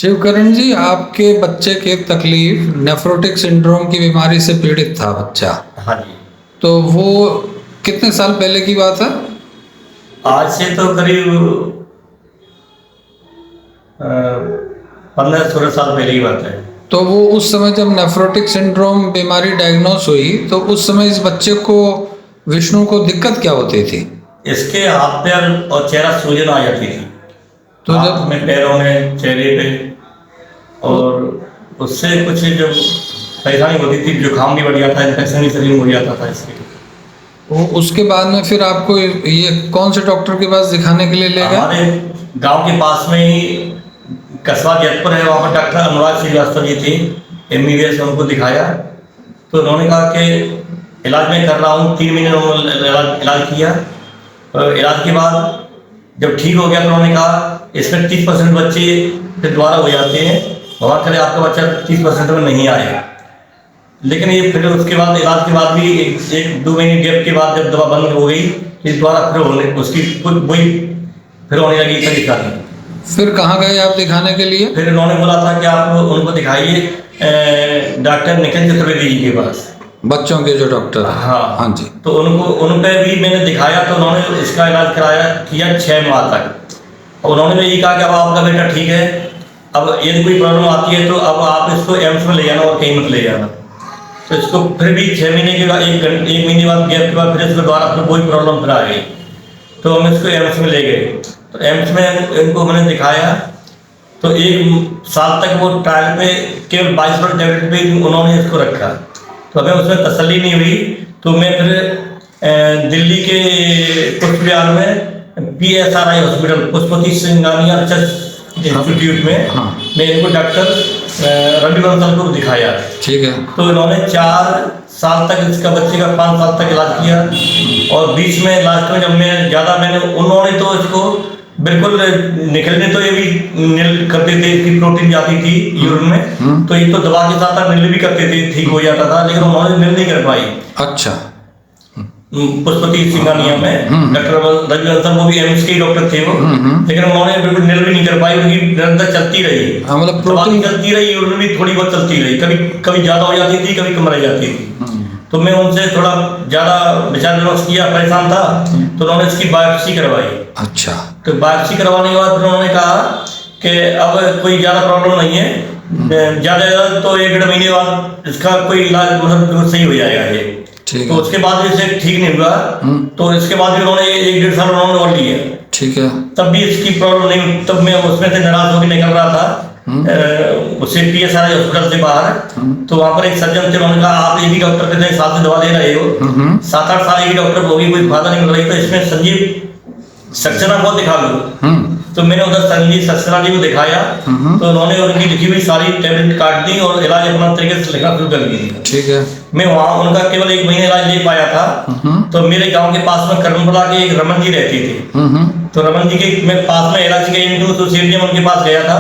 शिवकरण जी, आपके बच्चे की तकलीफ नेफ्रोटिक सिंड्रोम की बीमारी से पीड़ित था बच्चा। हाँ जी। तो वो कितने साल पहले की बात है? आज से तो करीब 15-16 साल पहले की बात है। तो वो उस समय जब नेफ्रोटिक सिंड्रोम बीमारी डायग्नोस हुई तो उस समय इस बच्चे को, विष्णु को, दिक्कत क्या होती थी? इसके हाथ पैर और चेहरा सूजन आ जाती थी, तो हाथ जब में, पैरों में, चेहरे पे, और उससे कुछ जब परेशानी होती थी, जुकाम भी बढ़ जाता था, इन्फेक्शन भी शरीर में हो जाता था इसके। उसके बाद में फिर आपको ये कौन से डॉक्टर के पास दिखाने के लिए ले गए? हमारे गांव के पास में ही कस्बा जयपुर है, वहाँ पर डॉक्टर अनुराग श्रीवास्तव जी थे, MBBS। उनको दिखाया तो उन्होंने कहा कि इलाज मैं कर रहा हूँ। 3 महीने उन्होंने इलाज किया, और इलाज के बाद जब ठीक हो गया तो उन्होंने कहा इसमें 30% बच्चे फिर दोबारा हो जाते हैं, भगवान करे आपका बच्चा 30% में नहीं आए। लेकिन ये फिर उसके बाद इलाज के बाद भी एक 2 महीने गैप के बाद जब दवा बंद हो गई, फिर दोबारा फिर होने उसकी वही फिर होने लगी परेशानी। फिर कहाँ गए आप दिखाने के लिए? फिर उन्होंने बोला था कि आप उनको दिखाइए डॉक्टर निखिल चतुर्वेदी जी के पास, बच्चों के जो डॉक्टर। हाँ हाँ जी। तो उन पे भी मैंने दिखाया, तो उन्होंने इसका इलाज किया 6 माह तक। और उन्होंने भी यही कहा कि अब आपका बेटा ठीक है, अब यदि कोई प्रॉब्लम आती है तो अब आप इसको एम्स में ले जाना और कहीं मत ले जाना। तो इसको फिर भी 6 महीने के बाद, एक महीने बाद गैप के बाद फिर इसको दोबारा फिर वही प्रॉब्लम फिर आ गई, तो हम इसको एम्स में ले गए। तो एम्स में इनको मैंने दिखाया, तो 1 साल तक वो ट्रायल पे केवल 22 टैबलेट पे उन्होंने इसको रखा। तो हमें उसमें तसल्ली नहीं हुई, तो मैं फिर दिल्ली के पुष्प विहार में PSRI hospital, Pushpawati Singhania research institute में मैं इनको डॉक्टर रवि बंसल को दिखाया। ठीक है। तो इन्होंने 4 साल तक इसका बच्चे का 5 साल तक इलाज किया, और बीच में लास्ट में जब मैंने उन्होंने तो इसको बिल्कुल निकलने तो ये भी नील करते थे, इसकी प्रोटीन जाती थी यूरिन में, तो ये तो दवा के साथ नील भी करते थे, ठीक हो जाता था, लेकिन उन्होंने नील नहीं कर पाई। अच्छा। पुष्पति सिंगानिया में डॉक्टर रवि बंसल, वो भी एम्स के डॉक्टर थे वो, लेकिन उन्होंने बिल्कुल नील भी नहीं कर पाई, उनकी निरंतर चलती रही, मतलब प्रोटीन चलती रही, यूरिन भी थोड़ी बहुत चलती रही, कभी ज्यादा हो जाती थी, कभी कम रह जाती थी। तो मैं उनसे थोड़ा ज्यादा विचार विमर्श किया, परेशान था, तो उन्होंने इसकी बायोप्सी करवाई। अच्छा। तो बायोप्सी करवाने के बाद फिर उन्होंने कहा कि अब कोई ज्यादा प्रॉब्लम नहीं है, ज्यादा तो 1-1.5 महीने बाद इसका कोई इलाज मतलब सही हो जाएगा ये। तो उसके बाद इसे ठीक नहीं हुआ, तो इसके बाद भी उन्होंने 1-1.5 साल उन्होंने और लिया। ठीक है। तब भी इसकी प्रॉब्लम नहीं, तब मैं उसमें से नाराज होकर निकल रहा था उससे PSRI हॉस्पिटल से बाहर। तो वहाँ पर एक सर्जन थे, उन्होंने कहा आप एक ही डॉक्टर के 1 साल से दवा ले रहे हो, 7-8 साल एक ही डॉक्टर होगी, कोई फायदा नहीं मिल रही, तो इसमें संजीव सक्सेना को दिखा लो। तो मैंने उधर संजीव सक्सेना जी को दिखाया, तो उन्होंने उनकी लिखी हुई सारी टैबलेट काट दी और इलाज अपना तरीके से लिखना शुरू कर दिया। ठीक है। मैं वहाँ उनका केवल 1 महीने इलाज ले पाया था। तो मेरे गांव के पास में करमपुरा के एक रमन जी रहते थे, तो रमन जी के मैं पास में इलाज के तो सेठ जी उनके पास गया था।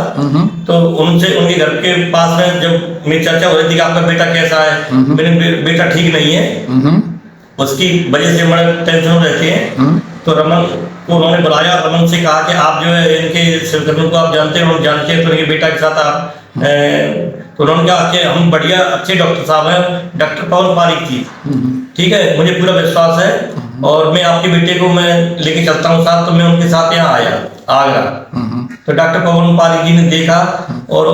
तो उनसे, उनके घर के पास में जब मेरी चर्चा हो रही थी कि आपका बेटा कैसा है, मेरे बेटा ठीक नहीं है, उसकी वजह से बड़े टेंशन रहते हैं। तो रमन को उन्होंने बुलाया, रमन से कहा कि आप जो है इनके शिवकरण को आप जानते हैं, तो इनके बेटा के साथ आप तो उन्होंने कहा कि हम बढ़िया अच्छे डॉक्टर साहब हैं, डॉक्टर पवन पारिक जी, ठीक है, मुझे पूरा विश्वास है, और मैं आपके बेटे को मैं लेके चलता हूँ साथ। तो मैं उनके साथ यहाँ आया आगरा। तो डॉक्टर पवन पारिक जी ने देखा, और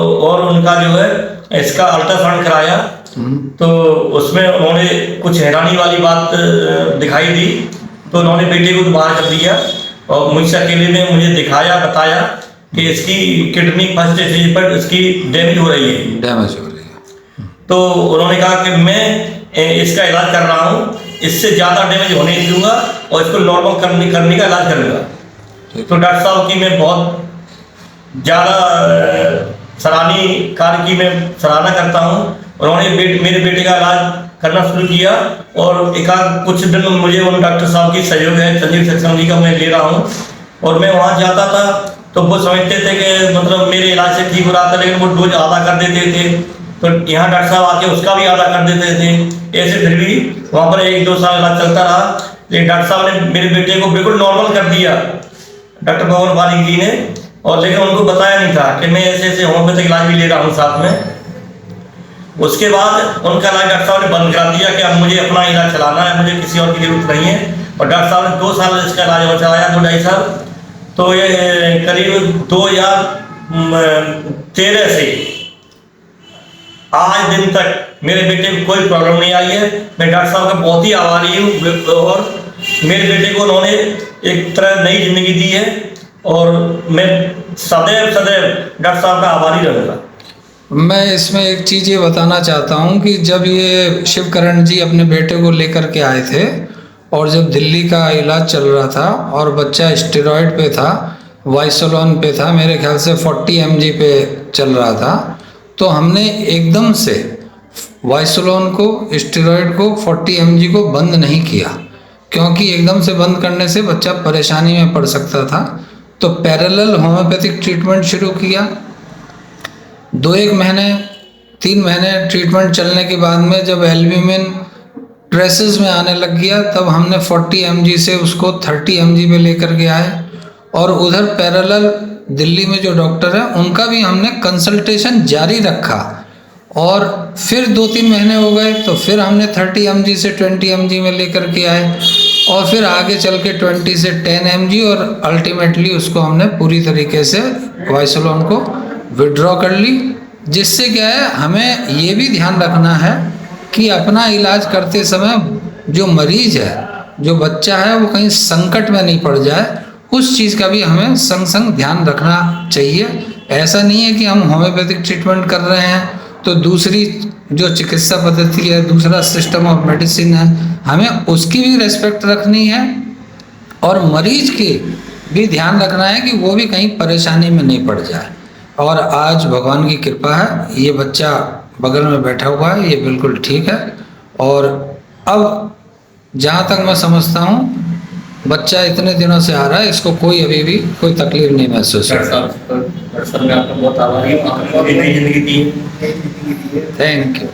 उनका जो है इसका अल्ट्रासाउंड कराया, तो उसमें उन्होंने कुछ हैरानी वाली बात दिखाई दी। तो उन्होंने बेटे को बाहर कर दिया, और मुझसे अकेले में मुझे दिखाया, बताया कि इसकी किडनी फर्स्ट स्टेज पर इसकी डैमेज हो रही है। तो उन्होंने कहा कि मैं इसका इलाज कर रहा हूँ, इससे ज़्यादा डैमेज होने नहीं दूंगा, और इसको नॉर्मल करने का इलाज करूँगा। तो डॉक्टर साहब की मैं बहुत ज़्यादा सराहनीय कार्य की मैं सराहना करता हूँ। उन्होंने मेरे बेटे का इलाज करना शुरू किया, और एकाध कुछ दिन मुझे उन डॉक्टर साहब की सहयोग है, संजीव सक्सेना जी का मैं ले रहा हूँ। और मैं वहाँ जाता था तो वो समझते थे कि मतलब मेरे इलाज से ठीक हो रहा था, लेकिन वो डोज आधा कर देते थे, तो यहाँ डॉक्टर साहब आके उसका भी आधा कर देते थे। ऐसे फिर भी वहाँ पर 1-2 साल इलाज चलता रहा, लेकिन डॉक्टर साहब ने मेरे बेटे को बिल्कुल नॉर्मल कर दिया, डॉक्टर पवन पारिक जी ने। और लेकिन उनको बताया नहीं था कि मैं ऐसे ऐसे होम्योपैथिक इलाज भी ले रहा हूँ साथ में। उसके बाद उनका इलाज डॉक्टर साहब ने बंद कर दिया कि अब मुझे अपना इलाज चलाना है, मुझे किसी और की जरूरत नहीं है। और डॉक्टर साहब ने 2 साल इसका इलाज और चलाया, 2-2.5 साल। तो ये करीब 2013 से आज दिन तक मेरे बेटे को कोई प्रॉब्लम नहीं आई है। मैं डॉक्टर साहब का बहुत ही आभारी हूँ, और मेरे बेटे को उन्होंने एक तरह नई जिंदगी दी है, और मैं सदैव सदैव डॉक्टर साहब का आभारी रहूँगा। मैं इसमें एक चीज़ ये बताना चाहता हूँ कि जब ये शिवकरण जी अपने बेटे को लेकर के आए थे, और जब दिल्ली का इलाज चल रहा था और बच्चा स्टेरॉइड पे था, वाइसोलोन पे था, मेरे ख्याल से 40 mg पे चल रहा था, तो हमने एकदम से वाइसोलोन को, स्टेरॉइड को, 40 mg को बंद नहीं किया, क्योंकि एकदम से बंद करने से बच्चा परेशानी में पड़ सकता था। तो पैरेलल होम्योपैथिक ट्रीटमेंट शुरू किया। 2-1 महीने 3 महीने ट्रीटमेंट चलने के बाद में जब एल्ब्यूमिन ट्रेसेस में आने लग गया, तब हमने 40 mg से उसको 30 mg पे लेकर के आए। और उधर पैरेलल दिल्ली में जो डॉक्टर है उनका भी हमने कंसल्टेशन जारी रखा, और फिर 2-3 महीने हो गए तो फिर हमने 30 mg से 20 mg में लेकर के आए, और फिर आगे चल के 20 से 10 mg, और अल्टीमेटली उसको हमने पूरी तरीके से वाइसोलोन को विड्रॉ कर ली। जिससे क्या है, हमें ये भी ध्यान रखना है कि अपना इलाज करते समय जो मरीज है, जो बच्चा है, वो कहीं संकट में नहीं पड़ जाए, उस चीज़ का भी हमें संग संग ध्यान रखना चाहिए। ऐसा नहीं है कि हम होम्योपैथिक ट्रीटमेंट कर रहे हैं तो दूसरी जो चिकित्सा पद्धति है, दूसरा सिस्टम ऑफ मेडिसिन है, हमें उसकी भी रेस्पेक्ट रखनी है, और मरीज की भी ध्यान रखना है कि वो भी कहीं परेशानी में नहीं पड़ जाए। और आज भगवान की कृपा है, ये बच्चा बगल में बैठा हुआ है, ये बिल्कुल ठीक है। और अब जहाँ तक मैं समझता हूँ, बच्चा इतने दिनों से आ रहा है, इसको कोई अभी भी कोई तकलीफ नहीं महसूस हो रही। डॉक्टर साहब मैं आपका बहुत आभारी हूँ, आपने नई जिंदगी दी है। Thank you.